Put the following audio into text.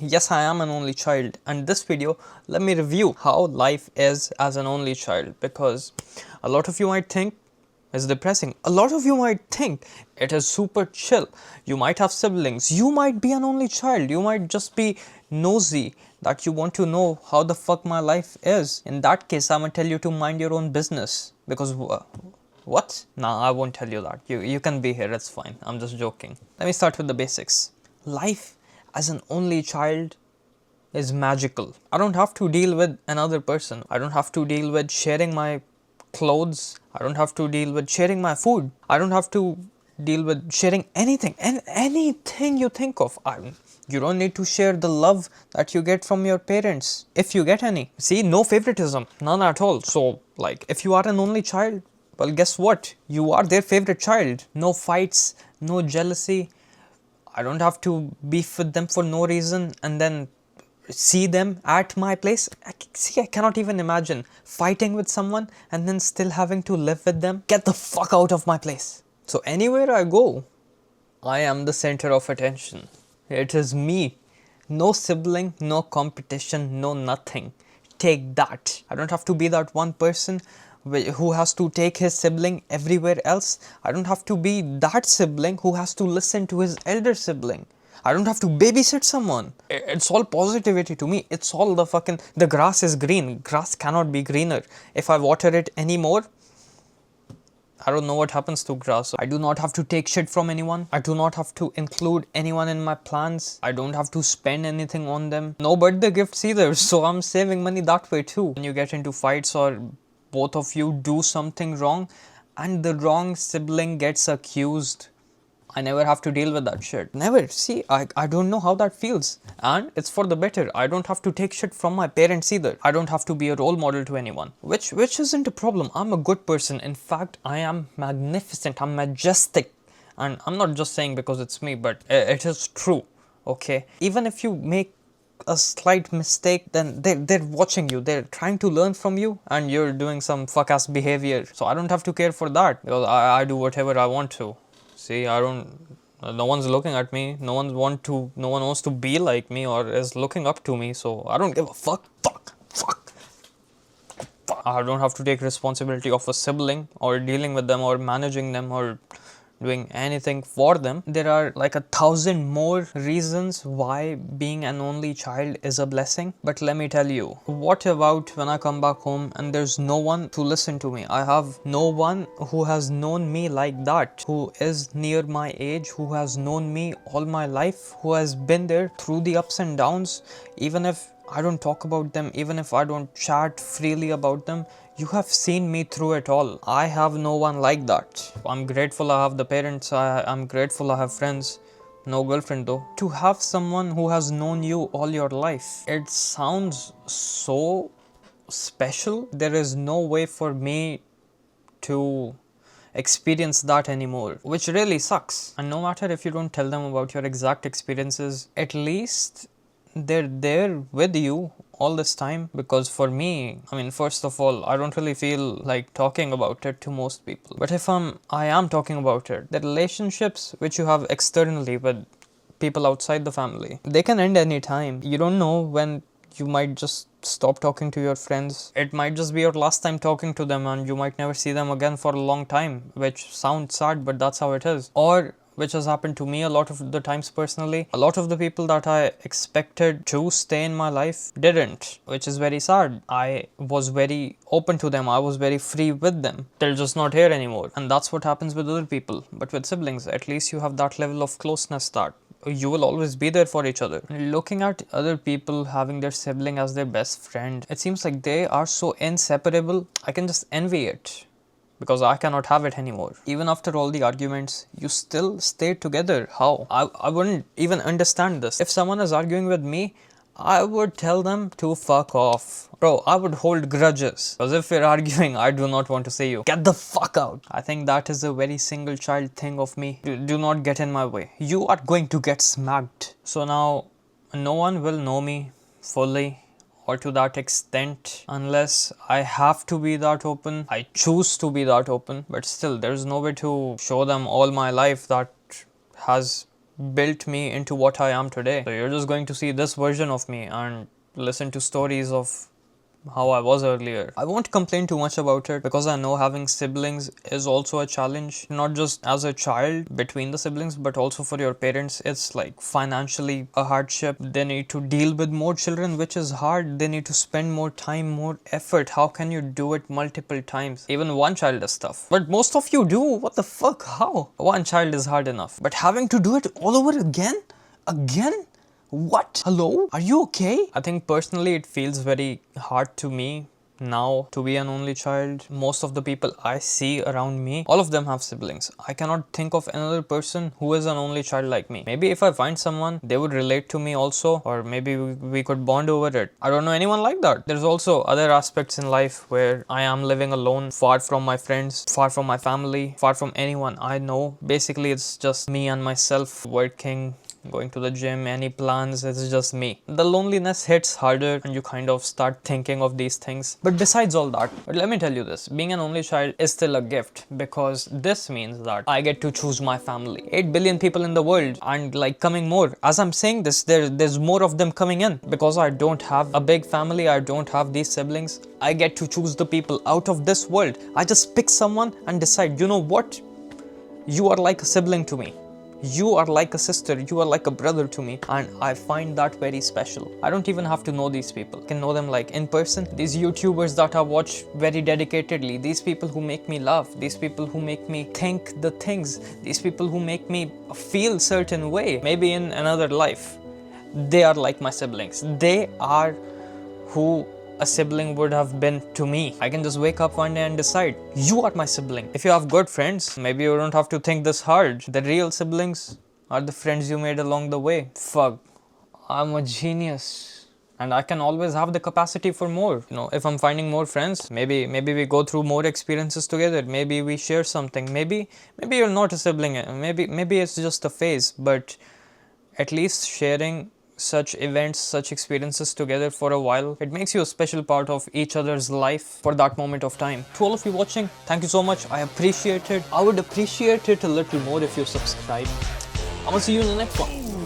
Yes, I am an only child, and this video, let me review how life is as an only child, because a lot of you might think it's depressing. A lot of you might think it is super chill. You might have siblings, you might be an only child, you might just be nosy that you want to know how the fuck my life is. In that case, I'm gonna tell you to mind your own business, because what? Nah, I won't tell you that. You can be here, it's fine. I'm just joking. Let me start with the basics. Life as an only child is magical. I don't have to deal with another person. I don't have to deal with sharing my clothes. I don't have to deal with sharing my food. I don't have to deal with sharing anything and anything you think of. You don't need to share the love that you get from your parents, if you get any. See, no favoritism, none at all. So, like, if you are an only child, well, guess what? You are their favorite child. No fights, no jealousy. I don't have to beef with them for no reason and then see them at my place. I cannot even imagine fighting with someone and then still having to live with them. Get the fuck out of my place. So anywhere I go, I am the center of attention. It is me. No sibling, no competition, no nothing. Take that. I don't have to be that one person who has to take his sibling everywhere else. I don't have to be that sibling who has to listen to his elder sibling. I don't have to babysit someone. It's all positivity to me. It's all the grass is green. Grass cannot be greener. If I water it anymore, I don't know what happens to grass. I do not have to take shit from anyone. I do not have to include anyone in my plans. I don't have to spend anything on them. No birthday gifts either, so I'm saving money that way too. When you get into fights or both of you do something wrong and the wrong sibling gets accused, I never have to deal with that shit. Never. See, I don't know how that feels. And it's for the better. I don't have to take shit from my parents either. I don't have to be a role model to anyone. Which isn't a problem. I'm a good person. In fact, I am magnificent. I'm majestic. And I'm not just saying because it's me, but it is true. Okay? Even if you make a slight mistake, then they're watching you, they're trying to learn from you, and you're doing some fuck ass behavior. So I don't have to care for that because I do whatever I want to. See, I don't. No one's looking at me. No one wants to be like me or is looking up to me. So I don't give a fuck. Fuck. I don't have to take responsibility of a sibling or dealing with them or managing them or doing anything for them. There are like 1,000 more reasons why being an only child is a blessing. But let me tell you, what about when I come back home and there's no one to listen to me? I have no one who has known me like that, who is near my age, who has known me all my life, who has been there through the ups and downs. Even if I don't talk about them, even if I don't chat freely about them, you have seen me through it all. I have no one like that. I'm grateful I have the parents, I'm grateful I have friends. No girlfriend though. To have someone who has known you all your life, it sounds so special. There is no way for me to experience that anymore, which really sucks. And no matter if you don't tell them about your exact experiences, at least they're there with you all this time. Because for me, I mean, first of all, I don't really feel like talking about it to most people, but if I am talking about it, the relationships which you have externally with people outside the family, they can end anytime. You don't know when you might just stop talking to your friends. It might just be your last time talking to them and you might never see them again for a long time, which sounds sad, but that's how it is. Or which has happened to me a lot of the times personally. A lot of the people that I expected to stay in my life didn't, which is very sad. I was very open to them, I was very free with them. They're just not here anymore. And that's what happens with other people. But with siblings, at least you have that level of closeness that you will always be there for each other. Looking at other people having their sibling as their best friend, it seems like they are so inseparable. I can just envy it, because I cannot have it anymore. Even after all the arguments, you still stay together. How? I wouldn't even understand this. If someone is arguing with me, I would tell them to fuck off. Bro, I would hold grudges. Because if we're arguing, I do not want to say you. Get the fuck out. I think that is a very single child thing of me. Do not get in my way. You are going to get smacked. So now, no one will know me fully or to that extent unless I have to be that open. I choose to be that open, but still there's no way to show them all my life that has built me into what I am today. So you're just going to see this version of me and listen to stories of how I was earlier. I won't complain too much about it because I know having siblings is also a challenge, not just as a child between the siblings, but also for your parents. It's like financially a hardship. They need to deal with more children, which is hard. They need to spend more time, more effort. How can you do it multiple times? Even one child is tough. But most of you do. What the fuck? How? One child is hard enough. But having to do it all over again? Again? What? Hello? Are you okay? I think personally it feels very hard to me now to be an only child. Most of the people I see around me, all of them have siblings. I cannot think of another person who is an only child like me. Maybe if I find someone, they would relate to me also, or maybe we could bond over it. I don't know anyone like that. There's also other aspects in life where I am living alone, far from my friends, far from my family, far from anyone I know. Basically, it's just me and myself working, going to the gym, any plans, it's just me. The loneliness hits harder and you kind of start thinking of these things. But besides all that, but let me tell you this, being an only child is still a gift because this means that I get to choose my family. 8 billion people in the world and like coming more. As I'm saying this, there's more of them coming in because I don't have a big family, I don't have these siblings. I get to choose the people out of this world. I just pick someone and decide, you know what? You are like a sibling to me. You are like a sister, you are like a brother to me, and I find that very special. I don't even have to know these people. I can know them like in person. These YouTubers that I watch very dedicatedly, these people who make me laugh, these people who make me think the things, these people who make me feel certain way, maybe in another life. They are like my siblings. They are who a sibling would have been to me. I can just wake up one day and decide, you are my sibling. If you have good friends, maybe you don't have to think this hard. The real siblings are the friends you made along the way. Fuck, I'm a genius. And I can always have the capacity for more. You know, if I'm finding more friends, maybe we go through more experiences together. Maybe we share something. Maybe you're not a sibling. Maybe it's just a phase. But at least sharing such events, such experiences together for a while, it makes you a special part of each other's life for that moment of time. To all of you watching, thank you so much. I appreciate it. I would appreciate it a little more if you subscribe. I'm gonna see you in the next one.